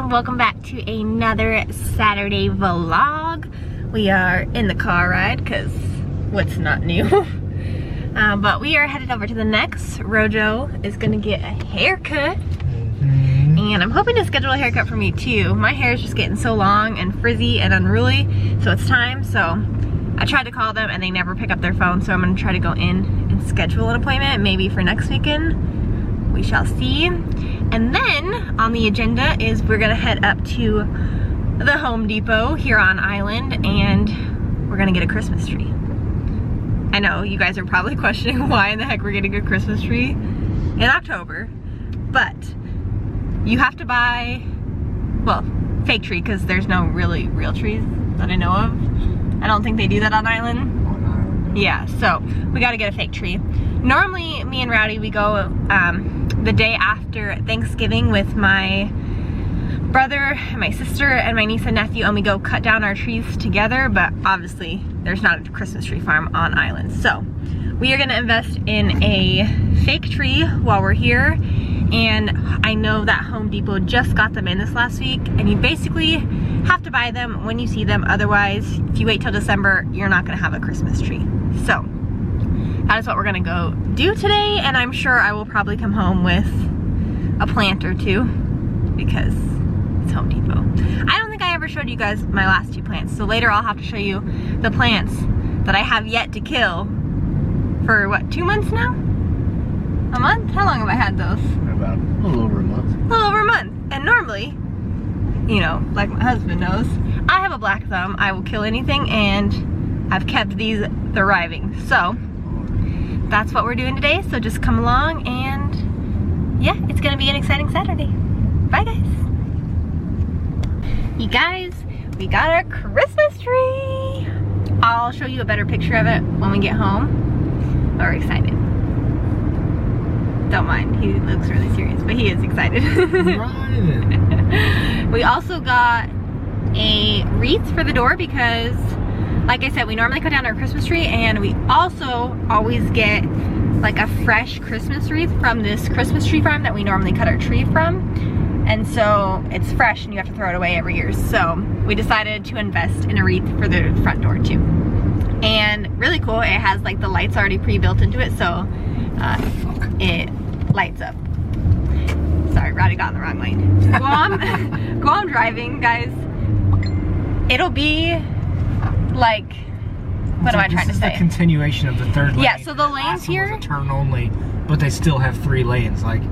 Welcome back to another Saturday vlog. We are in the car ride because what's not new? But we are headed over to the next. Rojo is gonna get a haircut. And I'm hoping to schedule a haircut for me too. My hair is just getting so long and frizzy and unruly, so it's time. So I tried to call them and they never pick up their phone, so I'm gonna try to go in and schedule an appointment, maybe for next weekend. We shall see. And then on the agenda is we're gonna head up to the Home Depot here on Island and we're gonna get a Christmas tree. I know you guys are probably questioning why in the heck we're getting a Christmas tree in October, but you have to buy, well, fake tree because there's no really real trees that I know of. I don't think they do that on Island. Yeah, so we gotta get a fake tree. Normally, me and Rowdy, we go the day after Thanksgiving with my brother, my sister, and my niece and nephew, and we go cut down our trees together, but obviously there's not a Christmas tree farm on Island. So we are gonna invest in a fake tree while we're here, and I know that Home Depot just got them in this last week, and you basically have to buy them when you see them. Otherwise, if you wait till December, you're not gonna have a Christmas tree. So that is what we're gonna go do today, and I'm sure I will probably come home with a plant or two because it's Home Depot. I don't think I ever showed you guys my last two plants, so later I'll have to show you the plants that I have yet to kill for what, 2 months now? A month? How long have I had those? About a little over a month. A little over a month. And normally, you know, like my husband knows, I have a black thumb. I will kill anything, and I've kept these thriving. So that's what we're doing today, so just come along, and yeah, it's gonna be an exciting Saturday. Bye guys. You guys, we got our Christmas tree. I'll show you a better picture of it when we get home. We're excited. Don't mind, he looks really serious, but he is excited. Right. We also got a wreath for the door because, like I said, we normally cut down our Christmas tree, and we also always get like a fresh Christmas wreath from this Christmas tree farm that we normally cut our tree from. And so it's fresh and you have to throw it away every year. So we decided to invest in a wreath for the front door too. And really cool, it has like the lights already pre-built into it, so it lights up. Sorry, Rowdy got in the wrong lane. Guam driving, guys. It'll be like, what am I trying to say? This is the continuation of the third lane. Yeah, so the lanes here was a turn only, but they still have 3 lanes. Like,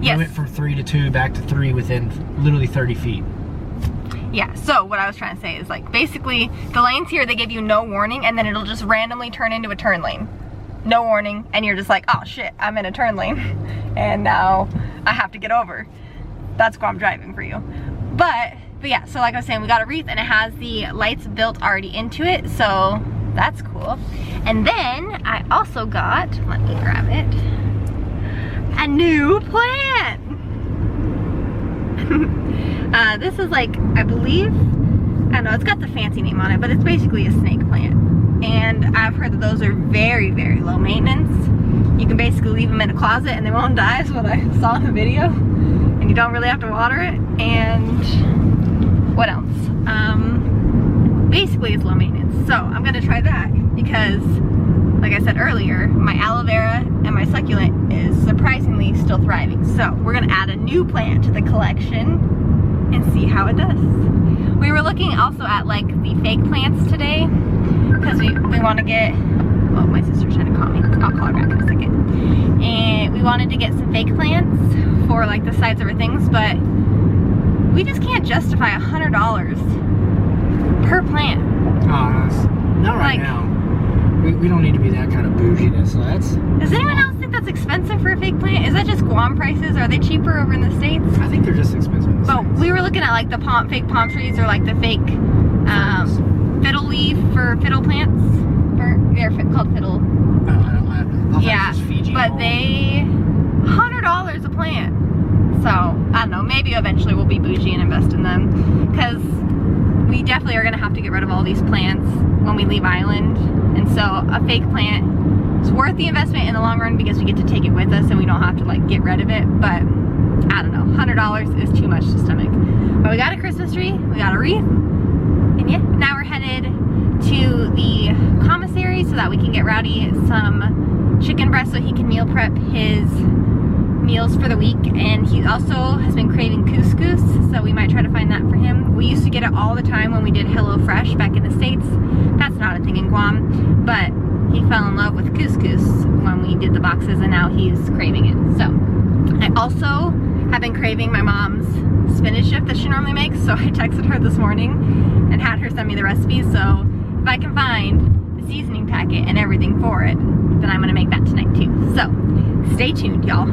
yes. We went from 3 to 2 back to 3 within literally 30 feet. Yeah, so what I was trying to say is, like, basically the lanes here, they give you no warning, and then it'll just randomly turn into a turn lane. No warning, and you're just like, oh shit, I'm in a turn lane, and now I have to get over. That's Guam driving for you. But yeah, so like I was saying, we got a wreath and it has the lights built already into it, so that's cool. And then I also got, let me grab it, a new plant. This is like, I believe, I don't know, it's got the fancy name on it, but it's basically a snake plant. And I've heard that those are very, very low maintenance. You can basically leave them in a closet and they won't die, is what I saw in the video. And you don't really have to water it. And what else? Basically it's low maintenance. So I'm gonna try that because, like I said earlier, my aloe vera and my succulent is surprisingly still thriving. So we're gonna add a new plant to the collection and see how it does. We were looking also at like the fake plants today because we want to get, oh, my sister's trying to call me. I'll call her back in a second. And we wanted to get some fake plants for like the sides of our things, but we just can't justify $100 per plant. Not right now. We don't need to be that kind of bouginess. So does anyone else think that's expensive for a fake plant? Is that just Guam prices? Are they cheaper over in the States? I think they're just expensive in the States. But we were looking at like the fake palm trees, or like the fake fiddle leaf for fiddle plants. They're called fiddle. I don't know. Yeah, but they $100 a plant. So I don't know, maybe eventually we'll be bougie and invest in them, because we definitely are gonna have to get rid of all these plants when we leave island. And so a fake plant is worth the investment in the long run because we get to take it with us and we don't have to like get rid of it. But I don't know, $100 is too much to stomach. But we got a Christmas tree, we got a wreath, and yeah, now we're headed to the commissary so that we can get Rowdy some chicken breast so he can meal prep his meals for the week. And he also has been craving couscous, so we might try to find that for him. We used to get it all the time when we did HelloFresh back in the States. That's not a thing in Guam, but he fell in love with couscous when we did the boxes, and now he's craving it. So I also have been craving my mom's spinach dip that she normally makes, so I texted her this morning and had her send me the recipe. So if I can find the seasoning packet and everything for it, then I'm gonna make that tonight too. So stay tuned, y'all.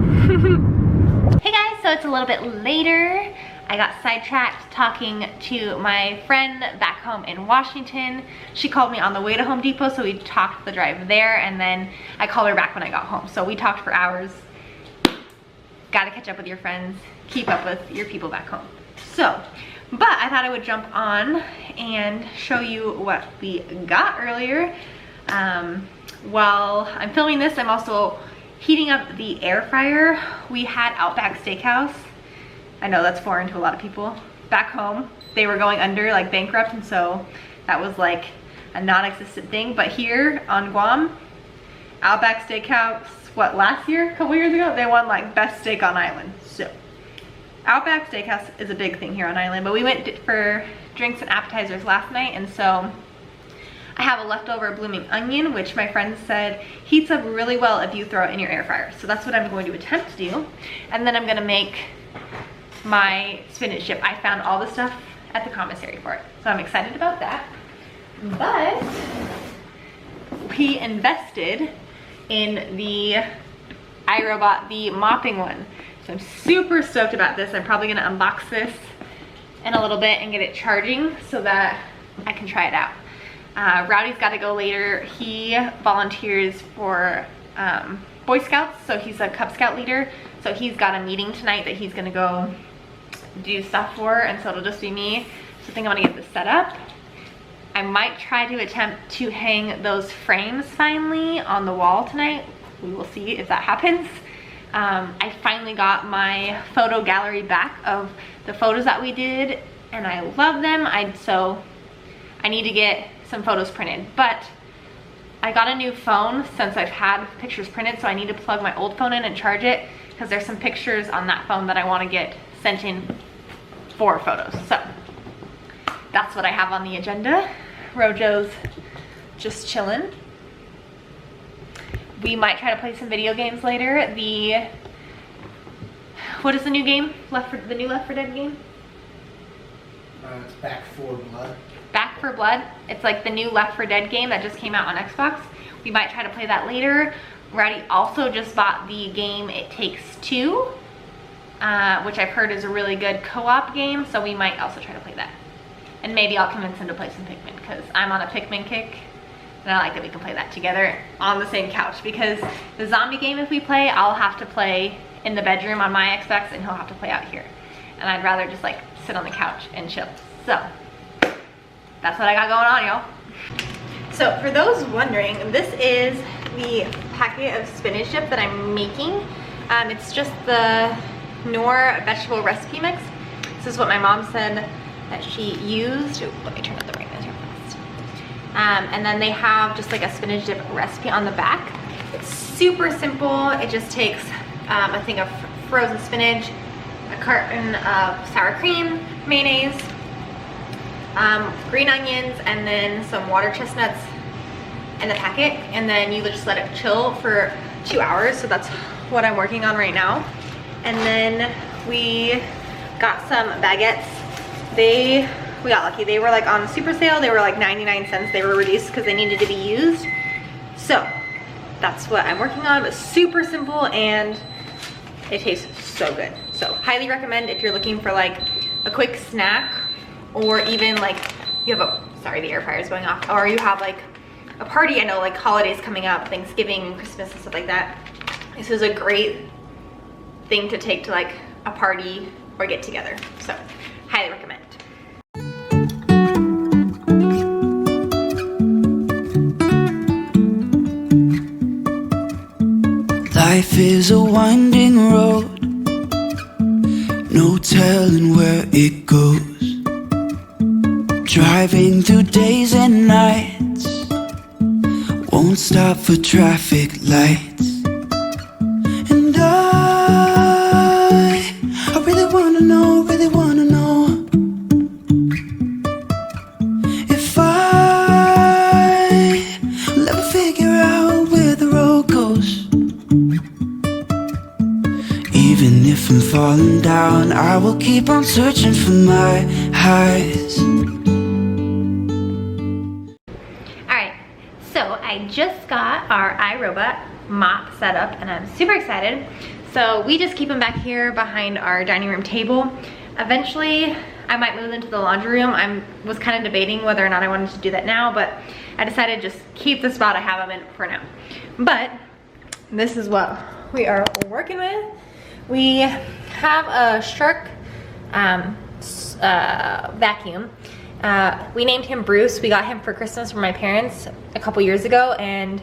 Hey guys, so it's a little bit later. I got sidetracked talking to my friend back home in Washington. She called me on the way to Home Depot, so we talked the drive there, and then I called her back when I got home. So we talked for hours. Gotta catch up with your friends, keep up with your people back home. So, but I thought I would jump on and show you what we got earlier. While I'm filming this, I'm also heating up the air fryer. We had Outback Steakhouse. I know that's foreign to a lot of people. Back home, they were going under, like bankrupt, and so that was like a non-existent thing. But here on Guam, Outback Steakhouse, what, last year, a couple years ago, they won like best steak on island. So Outback Steakhouse is a big thing here on island, but we went for drinks and appetizers last night, and so I have a leftover blooming onion, which my friend said heats up really well if you throw it in your air fryer. So that's what I'm going to attempt to do. And then I'm gonna make my spinach dip. I found all the stuff at the commissary for it, so I'm excited about that. But we invested in the iRobot, the mopping one. So I'm super stoked about this. I'm probably gonna unbox this in a little bit and get it charging so that I can try it out. Rowdy's got to go later. He volunteers for Boy Scouts, so he's a Cub Scout leader. So he's got a meeting tonight that he's gonna go do stuff for, and so it'll just be me. So I think I'm gonna get this set up. I might try to attempt to hang those frames finally on the wall tonight. We will see if that happens. I finally got my photo gallery back of the photos that we did, and I love them. So I need to get some photos printed, but I got a new phone since I've had pictures printed, so I need to plug my old phone in and charge it, because there's some pictures on that phone that I want to get sent in for photos. So that's what I have on the agenda. Rojo's just chilling. We might try to play some video games later. What is the new game? The new Left 4 Dead game? It's Back 4 Blood. Back 4 Blood. It's like the new Left 4 Dead game that just came out on Xbox. We might try to play that later. Rowdy also just bought the game It Takes Two, which I've heard is a really good co-op game, so we might also try to play that. And maybe I'll convince him to play some Pikmin, because I'm on a Pikmin kick, and I like that we can play that together on the same couch, because the zombie game, if we play, I'll have to play in the bedroom on my Xbox, and he'll have to play out here. And I'd rather just like sit on the couch and chill. So that's what I got going on, y'all. So for those wondering, this is the packet of spinach dip that I'm making. It's just the Knorr vegetable recipe mix. This is what my mom said that she used. Ooh, let me turn up the brightness real fast. And then they have just like a spinach dip recipe on the back. It's super simple. It just takes a thing of frozen spinach, a carton of sour cream, mayonnaise, green onions, and then some water chestnuts in the packet, and then you just let it chill for 2 hours. So that's what I'm working on right now. And then we got some baguettes. We got lucky. They were like on super sale. They were like 99 cents. They were reduced because they needed to be used. So that's what I'm working on, but super simple, and it tastes so good. So highly recommend if you're looking for like a quick snack, or even like you have a, sorry, the air fryer is going off, or you have like a party. I know like holidays coming up, Thanksgiving and Christmas and stuff like that. This is a great thing to take to like a party or get together. So highly recommend. Life is a winding road, no telling where it goes. Driving through days and nights, won't stop for traffic lights. And I really wanna know, if I'll ever figure out where the road goes. Even if I'm falling down, I will keep on searching for my highs. Alright, so I just got our iRobot mop set up and I'm super excited. So we just keep them back here behind our dining room table. Eventually, I might move into the laundry room. I was kind of debating whether or not I wanted to do that now, but I decided to just keep the spot I have them in for now. But this is what we are working with. We have a Shark vacuum. We named him Bruce. We got him for Christmas from my parents a couple years ago and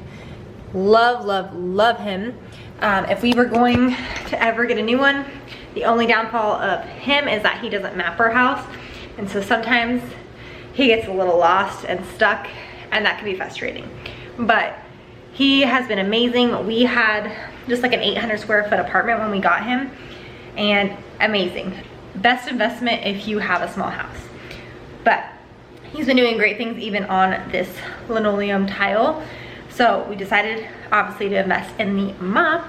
love him. If we were going to ever get a new one, the only downfall of him is that he doesn't map our house, and so sometimes he gets a little lost and stuck, and that can be frustrating. But he has been amazing. We had just like an 800 square foot apartment when we got him, and amazing. Best investment if you have a small house. But he's been doing great things even on this linoleum tile. So we decided obviously to invest in the mop.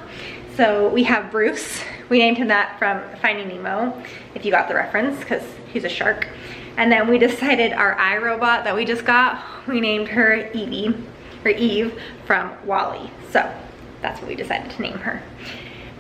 So we have Bruce. We named him that from Finding Nemo, if you got the reference, because he's a shark. And then we decided our iRobot that we just got, we named her Evie, or Eve, from Wall-E. So that's what we decided to name her.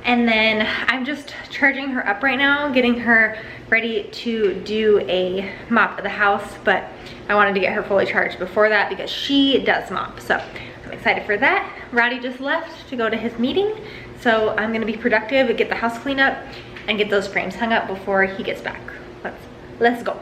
And then I'm just charging her up right now, getting her ready to do a mop of the house, but I wanted to get her fully charged before that because she does mop. So I'm excited for that. Roddy just left to go to his meeting, so I'm gonna be productive, get the house cleaned up, and get those frames hung up before he gets back. Let's go.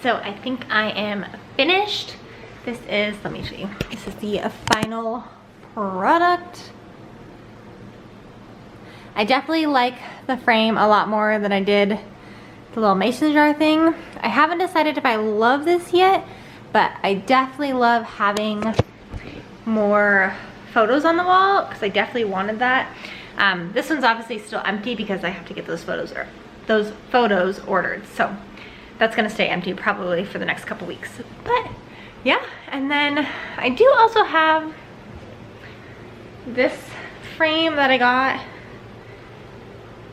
So I think I am finished. This is, let me show you. This is the final product. I definitely like the frame a lot more than I did the little mason jar thing. I haven't decided if I love this yet, but I definitely love having more photos on the wall because I definitely wanted that. This one's obviously still empty because I have to get those photos ordered. So that's gonna stay empty probably for the next couple weeks. But yeah, and then I do also have this frame that I got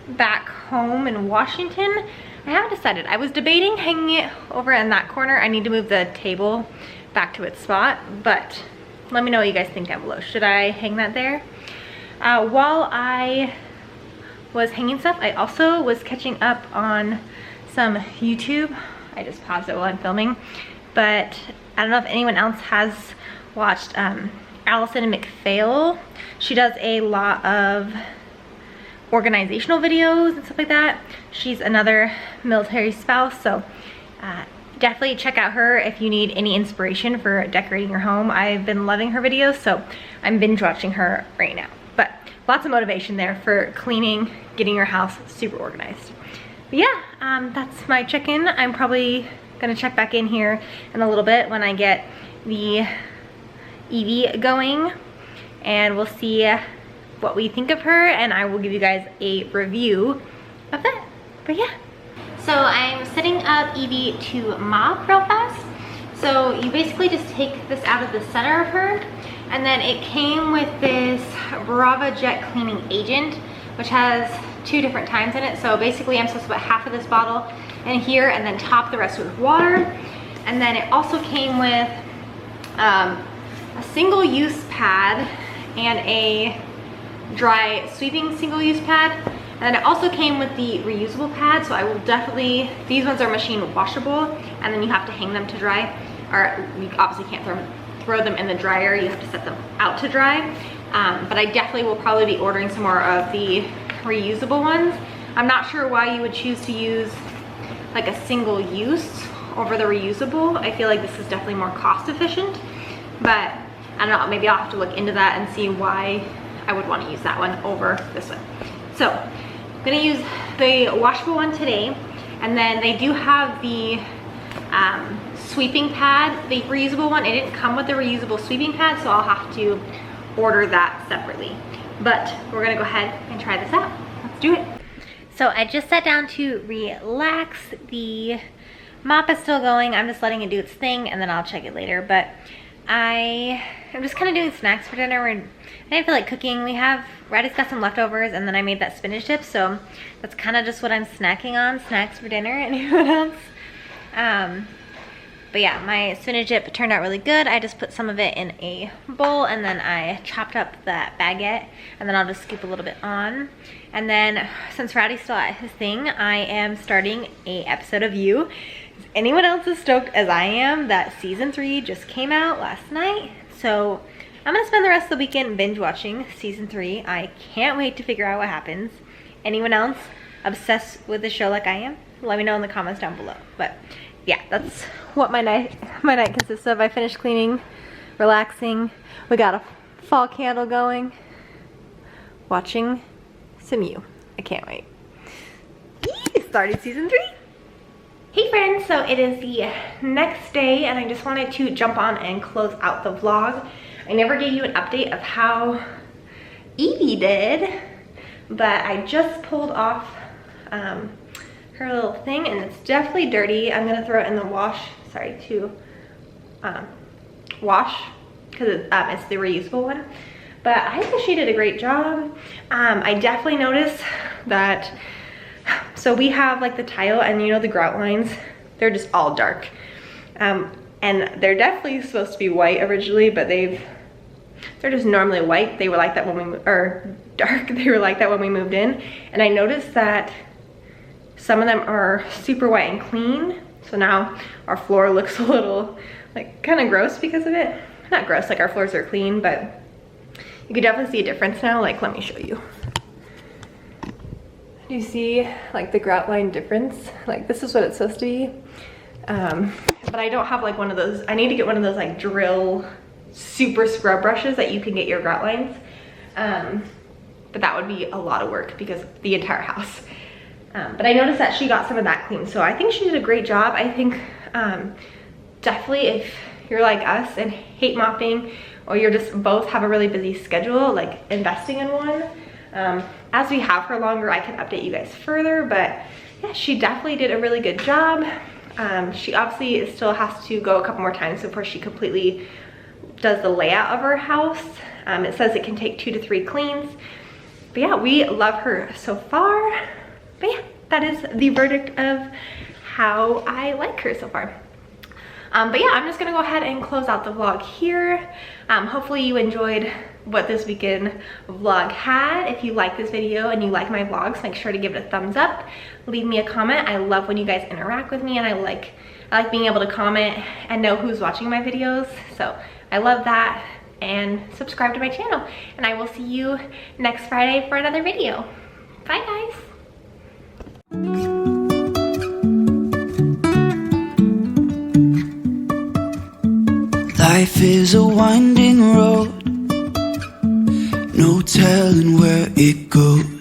back home in Washington. I haven't decided. I was debating hanging it over in that corner. I need to move the table back to its spot, but let me know what you guys think down below. Should I hang that there? While I was hanging stuff, I also was catching up on some YouTube. I just paused it while I'm filming, but I don't know if anyone else has watched Allison McPhail. She does a lot of organizational videos and stuff like that. She's another military spouse, so definitely check out her if you need any inspiration for decorating your home. I've been loving her videos, so I'm binge watching her right now. But lots of motivation there for cleaning, getting your house super organized. But yeah, that's my check-in. I'm probably gonna check back in here in a little bit when I get the Evie going, and we'll see what we think of her, and I will give you guys a review of that. But yeah, so I'm setting up Evie to mop real fast. So you basically just take this out of the center of her, and then it came with this Brava Jet cleaning agent, which has 2 different times in it. So basically I'm supposed to put half of this bottle in here and then top the rest with water. And then it also came with a single-use pad and a dry sweeping single-use pad, and then it also came with the reusable pad. So I will definitely, these ones are machine washable, and then you have to hang them to dry, or you obviously can't throw them in the dryer, you have to set them out to dry. But I definitely will probably be ordering some more of the reusable ones. I'm not sure why you would choose to use like a single use over the reusable. I feel like this is definitely more cost efficient, but I don't know, maybe I'll have to look into that and see why I would want to use that one over this one. So I'm gonna use the washable one today, and then they do have the sweeping pad, the reusable one. It didn't come with the reusable sweeping pad, so I'll have to order that separately. But we're gonna go ahead and try this out. Let's do it. So I just sat down to relax. The mop is still going. I'm just letting it do its thing, and then I'll check it later. But I'm just kind of doing snacks for dinner. I didn't feel like cooking. Raddy's got some leftovers, and then I made that spinach dip, so that's kind of just what I'm snacking on, snacks for dinner. Anyone else? But yeah, my spinach dip turned out really good. I just put some of it in a bowl, and then I chopped up that baguette, and then I'll just scoop a little bit on. And then since Raddy's still at his thing, I am starting a episode of You. Is anyone else as stoked as I am that season 3 just came out last night? So I'm gonna spend the rest of the weekend binge watching season 3. I can't wait to figure out what happens. Anyone else obsessed with the show like I am? Let me know in the comments down below. But yeah, that's what my night consists of. I finished cleaning, relaxing. We got a fall candle going, watching some You. I can't wait. Started season 3. Hey friends, so it is the next day, and I just wanted to jump on and close out the vlog. I never gave you an update of how Evie did, but I just pulled off her little thing, and it's definitely dirty. I'm gonna throw it in the wash, to wash, because it's the reusable one. But I think she did a great job. I definitely noticed that, so we have like the tile, and you know the grout lines, they're just all dark. And they're definitely supposed to be white originally, but they're just normally white. They were like that when dark, they were like that when we moved in. And I noticed that some of them are super white and clean. So now our floor looks a little like kind of gross because of it. Not gross, like our floors are clean, but you can definitely see a difference now. Like, let me show you. Do you see like the grout line difference? Like, this is what it's supposed to be. But I don't have like one of those. I need to get one of those like drill super scrub brushes that you can get your grout lines. But that would be a lot of work because the entire house. But I noticed that she got some of that clean. So I think she did a great job. I think definitely if you're like us and hate mopping or you're just both have a really busy schedule, like investing in one. As we have her longer, I can update you guys further, but yeah, she definitely did a really good job. She obviously still has to go a couple more times before she completely does the layout of her house. It says it can take 2 to 3 cleans. But yeah, we love her so far. But yeah, that is the verdict of how I like her so far. But yeah, I'm just gonna go ahead and close out the vlog here. Hopefully you enjoyed what this weekend vlog had. If you like this video and you like my vlogs, make sure to give it a thumbs up. Leave me a comment. I love when you guys interact with me, and I like being able to comment and know who's watching my videos. So I love that. And subscribe to my channel. And I will see you next Friday for another video. Bye guys. Life is a winding road, no telling where it goes.